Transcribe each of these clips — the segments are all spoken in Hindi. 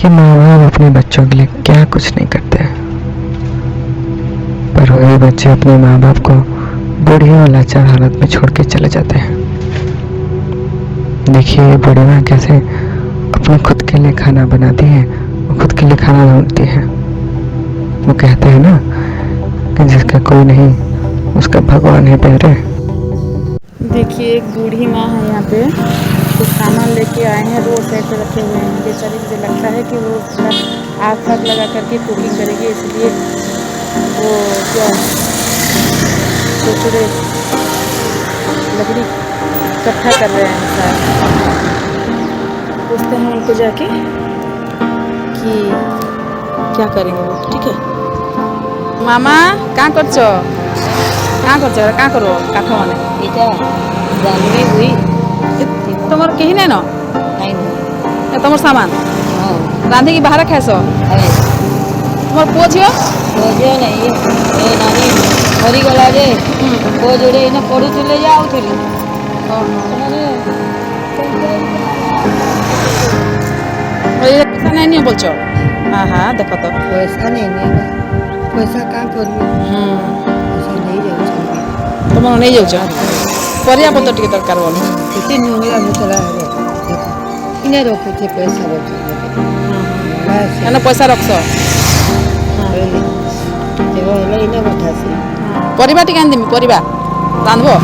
कि माँ बाप अपने बच्चों के लिए क्या कुछ नहीं करते, पर वही बच्चे अपने माँ बाप को बूढ़ी और लाचार हालत में छोड़ के चले जाते हैं। देखिए ये बूढ़ी माँ कैसे अपने खुद के लिए खाना बनाती है, वो खुद के लिए खाना ढूंढती है। वो कहते हैं ना कि जिसका कोई नहीं उसका भगवान है प्यारे। देखिए एक बूढ़ी माँ है यहाँ पे, तो खाना लेके आए हैं, रोड साइड पे रखे हुए हैं। बेचारी मुझे लगता है कि वो थोड़ा आग फाग लगा करके कुकिंग करेगी, इसलिए वो क्या थोड़े लकड़ी इकट्ठा कर रहे हैं शायद। पूछते हैं उनको जाके कि क्या करेंगे वो। ठीक है मामा, क्या कर क्या करो काठ मैंने इटा जानवी हुई तुम कहीं नहीं न नहीं ए तुम सामान हां रांधे की बाहर खाएस अरे तुम पुओ झियो रोजे नहीं ए नानी मरी गला जे को जोड़े इने पढुथिले जे आउथिले पैसा नहीं नहीं बोलछो हाँ हाँ देखो तो पैसा नहीं पैसा का करबी पैसा नहीं जाउ तुम नहीं जाऊछ परिया पत्र टिके दरकार बोलो कितने नुंगला मुतला है देखो इने रखो थे पैसा रखो बस एने पैसा रखस देखो ले इने बठासी परिबा टिके आन देमी परिबा रांधबो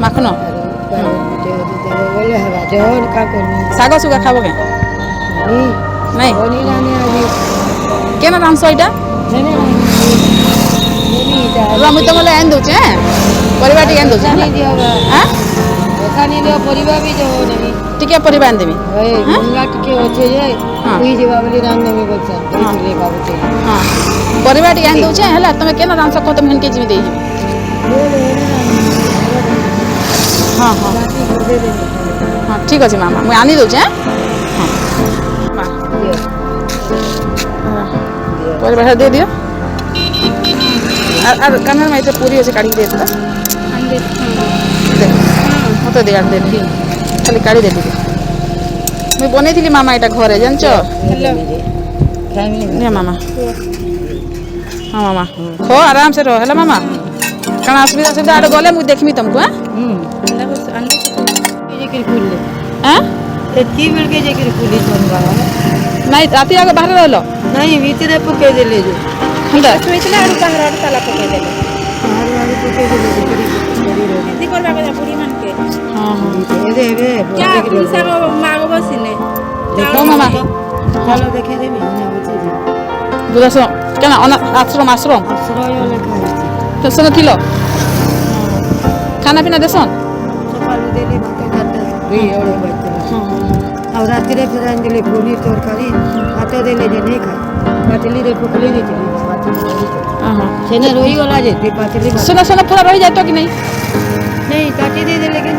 माखन बोले हवा जोर का करनी साग सुगा खाबो के नहीं बोली नानी आजी केना रांधस इटा नहीं আমি তোমালে আন দউছে হ্যাঁ পরিবা টিকে আন দউছে नहीं दियो হ্যাঁ पैसा नहीं दियो परिवार भी जो नहीं টিকে পরিবা আন দেমি ओए मुंगा टिके होचे जे कोई जवाब ले रान देमी बोलछा ले बाबू हाँ परिबा टिके आन दउছে ହେଲା তুমি কেনা রাंध सको तुम हिनके जिमी देई हाँ हाँ हाँ ठीक अच्छे मामा मुझे आनी दूचे परिवार दे दियो और कमर में तो पूरी अच्छे काढ़ी दे देता हाँ तो दे दे खाली काढ़ी दे दी मैं बने थी मामा यहाँ घरे जानच मामा हाँ मामा खो आराम से रहो है मामा कण असुविधा सुविधा आड़े गले मुझे देखमी तुमको हाँ की मिल के जे के पुलिस बनवा नहीं राती आगे बाहर रहलो नहीं भीतर पके देले जो हंदा ଶୋଇଥିଲା ଆଡୁ ବାହାର ଆଡୁ ତାଲା ପକେଇଦେଲେ बाहर वाले पके देले ଏମିତି କରିବା କଥା ବୁଢ଼ୀ ମାନକେ हाँ हाँ दे दे क्या ପୁଲିସ ମାଗ ବସିଲେ देखो मामा चलो देखे दे भी ना बचे जे बुझास क्या आश्रम आश्रम आश्रय लेखा है तो सुन थिलो खाना पीना देसन सकाल देले भात खाता भी ओड़े बैठे और रात्रि रे फिर आंदले पूरी तरकारी भात देले जे नहीं खा पातली रे पकले नहीं थी हाँ सेना रोई वाला जे ते पातली सुना सुना पूरा रह जाए तो कि नहीं नहीं काटी दे दे लेकिन